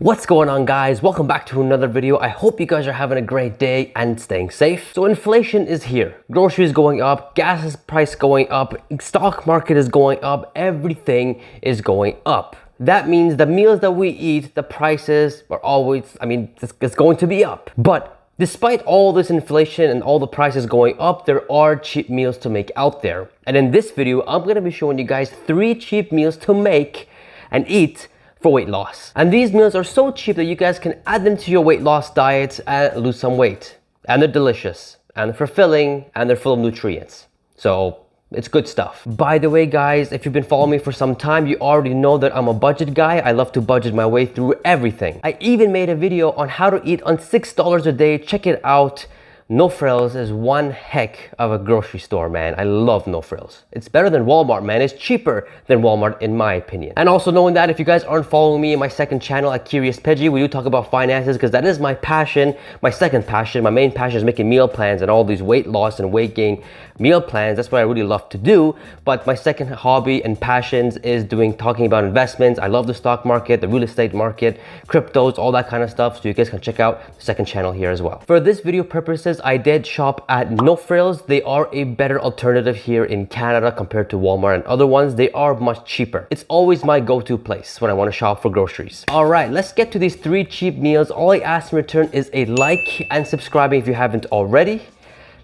What's going on, guys? Welcome back to another video. I hope you guys are having a great day and staying safe. So inflation is here. Groceries going up, gas price going up, stock market is going up, everything is going up. That means the meals that we eat, the prices are always, it's going to be up. But despite all this inflation and all the prices going up, there are cheap meals to make out there. And in this video, I'm gonna be showing you guys 3 cheap meals to make and eat for weight loss. And these meals are so cheap that you guys can add them to your weight loss diet and lose some weight. And they're delicious, and they're fulfilling, and they're full of nutrients. So it's good stuff. By the way, guys, if you've been following me for some time, you already know that I'm a budget guy. I love to budget my way through everything. I even made a video on how to eat on $6 a day. Check it out. No Frills is one heck of a grocery store, man. I love No Frills. It's better than Walmart, man. It's cheaper than Walmart, in my opinion. And also knowing that if you guys aren't following me in my second channel at Curious Pidgey, we do talk about finances because that is my passion. My second passion, my main passion is making meal plans and all these weight loss and weight gain meal plans. That's what I really love to do. But my second hobby and passions is talking about investments. I love the stock market, the real estate market, cryptos, all that kind of stuff. So you guys can check out the second channel here as well. For this video purposes, I did shop at No Frills. They are a better alternative here in Canada compared to Walmart and other ones. They are much cheaper. It's always my go-to place when I want to shop for groceries. All right, let's get to these 3 cheap meals. All I ask in return is a like and subscribing if you haven't already.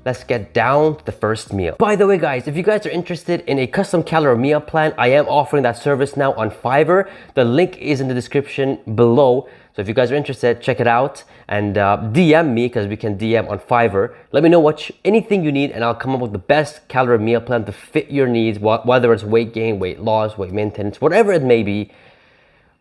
Let's get down to the first meal. By the way, guys, if you guys are interested in a custom calorie meal plan, I am offering that service now on Fiverr. The link is in the description below. So if you guys are interested, check it out and DM me, because we can DM on Fiverr. Let me know anything you need, and I'll come up with the best calorie meal plan to fit your needs, whether it's weight gain, weight loss, weight maintenance, whatever it may be.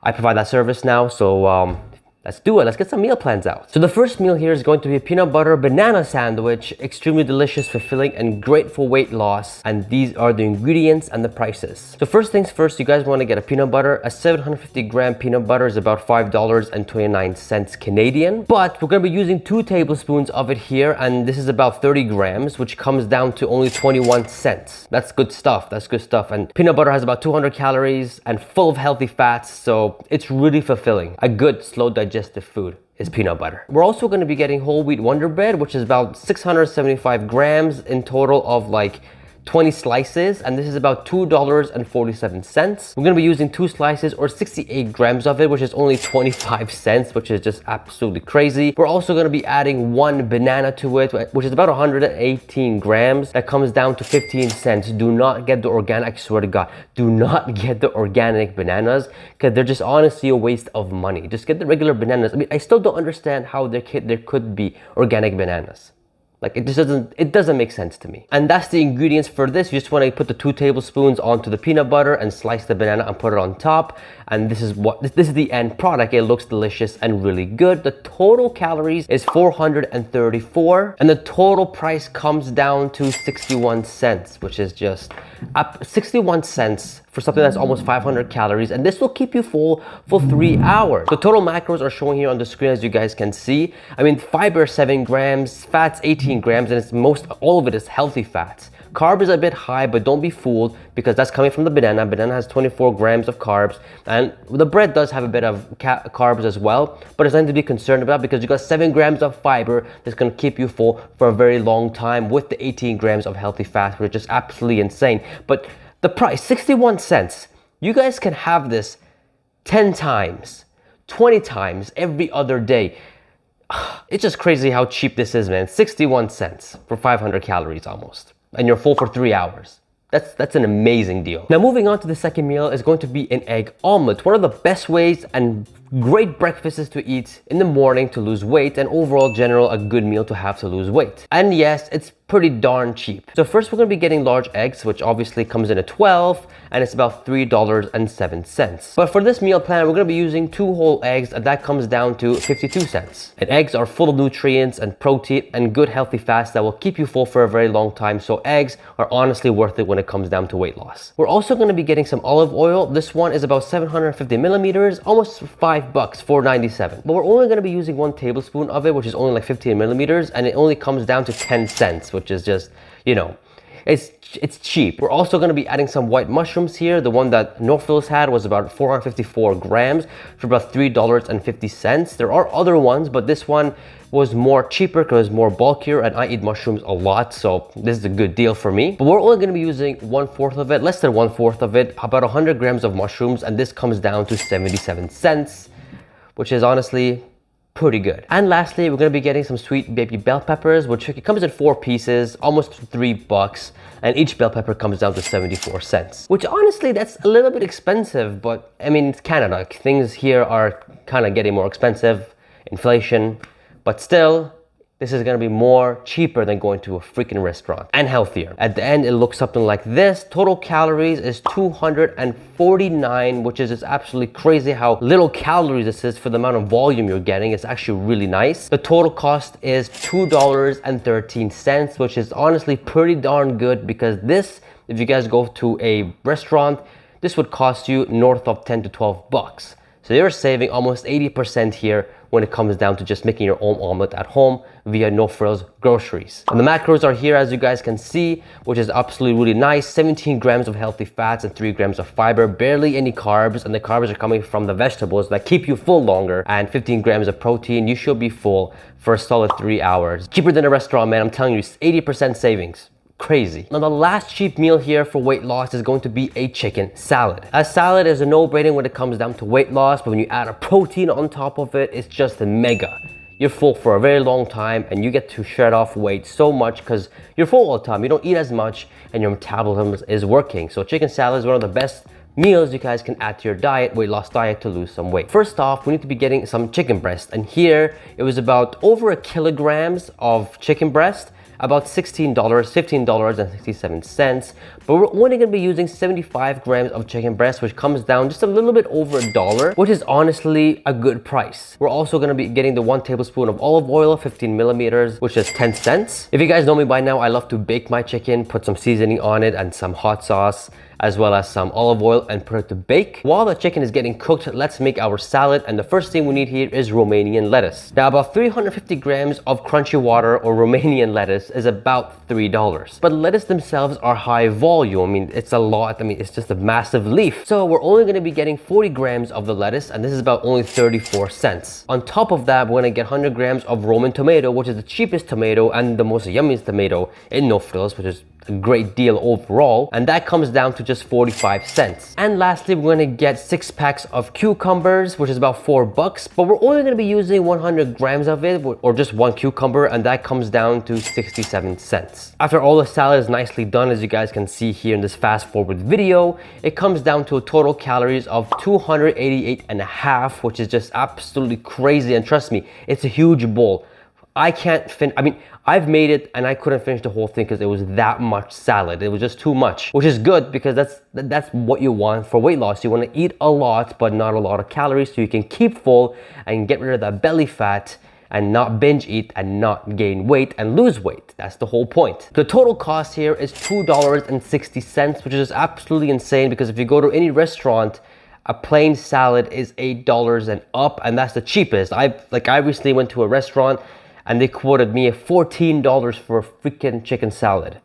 I provide that service now, so let's do it. Let's get some meal plans out. So the first meal here is going to be a peanut butter banana sandwich. Extremely delicious, fulfilling, and great for weight loss. And these are the ingredients and the prices. So first things first, you guys want to get a peanut butter. A 750 gram peanut butter is about $5.29 Canadian. But we're going to be using 2 tablespoons of it here. And this is about 30 grams, which comes down to only 21 cents. That's good stuff. That's good stuff. And peanut butter has about 200 calories and full of healthy fats. So it's really fulfilling. A good slow digestive food is peanut butter. We're also going to be getting whole wheat Wonder Bread, which is about 675 grams in total of like 20 slices, and this is about $2.47. We're going to be using 2 slices or 68 grams of it, which is only 25 cents, which is just absolutely crazy. We're also going to be adding 1 banana to it, which is about 118 grams. That comes down to 15 cents. Do not get the organic, I swear to God, do not get the organic bananas, because they're just honestly a waste of money. Just get the regular bananas. I mean, I still don't understand how there could be organic bananas. Like, it doesn't make sense to me. And that's the ingredients for this. You just want to put the 2 tablespoons onto the peanut butter and slice the banana and put it on top. And this is the end product. It looks delicious and really good. The total calories is 434, and the total price comes down to 61 cents, which is just 61 cents for something that's almost 500 calories, and this will keep you full for 3 hours. The total macros are showing here on the screen, as you guys can see. I mean, fiber 7 grams, fats 18 grams, and all of it is healthy fats. Carb is a bit high, but don't be fooled, because that's coming from the banana. Banana has 24 grams of carbs, and the bread does have a bit of carbs as well, but it's nothing to be concerned about, because you got 7 grams of fiber that's going to keep you full for a very long time, with the 18 grams of healthy fats, which is just absolutely insane. But the price, 61 cents. You guys can have this 10 times, 20 times every other day. It's just crazy how cheap this is, man. 61 cents for 500 calories almost. And you're full for 3 hours. That's an amazing deal. Now moving on to the second meal is going to be an egg omelet. One of the best ways and great breakfasts to eat in the morning to lose weight, and overall a good meal to have to lose weight. And yes, it's pretty darn cheap. So first we're going to be getting large eggs, which obviously comes in at 12, and it's about $3.07. But for this meal plan, we're going to be using 2 whole eggs, and that comes down to 52 cents. And eggs are full of nutrients and protein and good healthy fats that will keep you full for a very long time. So eggs are honestly worth it when it comes down to weight loss. We're also going to be getting some olive oil. This one is about 750 millimeters, almost $5, $4.97. But we're only going to be using 1 tablespoon of it, which is only like 15 millimeters, and it only comes down to 10 cents, which is just, you know, it's cheap. We're also going to be adding some white mushrooms here. The one that Northfields had was about 454 grams for about $3.50. There are other ones, but this one was more cheaper because it's more bulkier, and I eat mushrooms a lot, so this is a good deal for me. But we're only going to be using 1/4 of it, less than 1/4 of it, about 100 grams of mushrooms, and this comes down to 77 cents, which is honestly pretty good. And lastly, we're going to be getting some sweet baby bell peppers, which it comes in 4 pieces, almost $3, and each bell pepper comes down to 74 cents, which honestly, that's a little bit expensive, but I mean, it's Canada. Things here are kind of getting more expensive, inflation, but still, this is gonna be more cheaper than going to a freaking restaurant, and healthier. At the end, it looks something like this. Total calories is 249, which is just absolutely crazy how little calories this is for the amount of volume you're getting. It's actually really nice. The total cost is $2.13, which is honestly pretty darn good, because this, if you guys go to a restaurant, this would cost you north of 10 to 12 bucks. So you're saving almost 80% here when it comes down to just making your own omelet at home via No Frills groceries. And the macros are here, as you guys can see, which is absolutely really nice. 17 grams of healthy fats and 3 grams of fiber, barely any carbs, and the carbs are coming from the vegetables that keep you full longer, and 15 grams of protein. You should be full for a solid 3 hours. Cheaper than a restaurant, man. I'm telling you, 80% savings. Crazy. Now the last cheap meal here for weight loss is going to be a chicken salad. A salad is a no-brainer when it comes down to weight loss, but when you add a protein on top of it, it's just a mega. You're full for a very long time, and you get to shed off weight so much because you're full all the time. You don't eat as much, and your metabolism is working. So chicken salad is one of the best meals you guys can add to your diet, weight loss diet, to lose some weight. First off, we need to be getting some chicken breast, and here it was about over 1 kilograms of chicken breast, about $16, $15.67, but we're only going to be using 75 grams of chicken breast, which comes down just a little bit over $1, which is honestly a good price. We're also going to be getting the 1 tablespoon of olive oil, 15 millimeters, which is 10 cents. If you guys know me by now, I love to bake my chicken, put some seasoning on it and some hot sauce, as well as some olive oil, and put it to bake. While the chicken is getting cooked, let's make our salad, and the first thing we need here is Romanian lettuce. Now about 350 grams of crunchy water or Romanian lettuce is about $3, but lettuce themselves are high volume. I mean, it's a lot. I mean, it's just a massive leaf. So we're only going to be getting 40 grams of the lettuce, and this is about only 34 cents. On top of that, we're going to get 100 grams of Roman tomato, which is the cheapest tomato and the most yummiest tomato in No Frills, which is a great deal overall, and that comes down to just 45 cents. And lastly, we're going to get 6 packs of cucumbers, which is about $4, but we're only going to be using 100 grams of it, or just 1 cucumber, and that comes down to 67 cents. After all the salad is nicely done, as you guys can see here in this fast forward video, it comes down to a total calories of 288.5, which is just absolutely crazy. And trust me, it's a huge bowl. I can't finish. I mean, I've made it and I couldn't finish the whole thing because it was that much salad. It was just too much, which is good because that's what you want for weight loss. You want to eat a lot, but not a lot of calories, so you can keep full and get rid of that belly fat and not binge eat and not gain weight and lose weight. That's the whole point. The total cost here is $2.60, which is absolutely insane, because if you go to any restaurant, a plain salad is $8 and up, and that's the cheapest. I recently went to a restaurant and they quoted me $14 for a freaking chicken salad.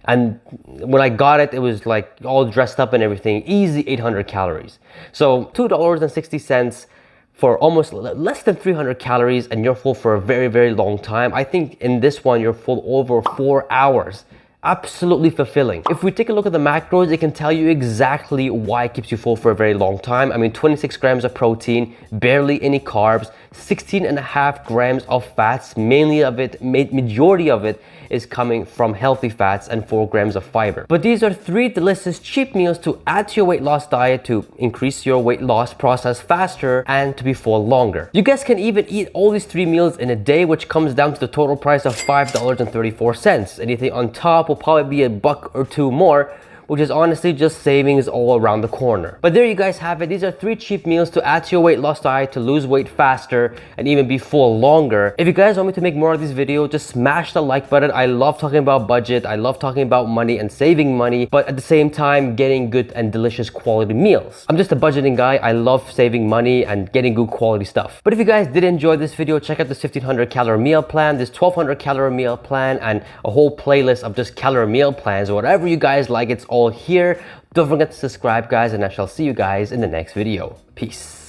And when I got it, it was like all dressed up and everything, easy 800 calories. So $2.60 for almost less than 300 calories, and you're full for a very, very long time. I think in this one, you're full over 4 hours. Absolutely fulfilling. If we take a look at the macros, it can tell you exactly why it keeps you full for a very long time. I mean, 26 grams of protein, barely any carbs, 16.5 grams of fats, majority of it is coming from healthy fats, and 4 grams of fiber. But these are 3 delicious cheap meals to add to your weight loss diet to increase your weight loss process faster and to be full longer. You guys can even eat all these 3 meals in a day, which comes down to the total price of $5.34. Anything on top will probably be $1 or $2 more, which is honestly just savings all around the corner. But there you guys have it. These are 3 cheap meals to add to your weight loss diet, to lose weight faster and even be full longer. If you guys want me to make more of these videos, just smash the like button. I love talking about budget. I love talking about money and saving money, but at the same time getting good and delicious quality meals. I'm just a budgeting guy. I love saving money and getting good quality stuff. But if you guys did enjoy this video, check out this 1500 calorie meal plan, this 1200 calorie meal plan, and a whole playlist of just calorie meal plans. Whatever you guys like, it's all here. Don't forget to subscribe, guys, and I shall see you guys in the next video. Peace.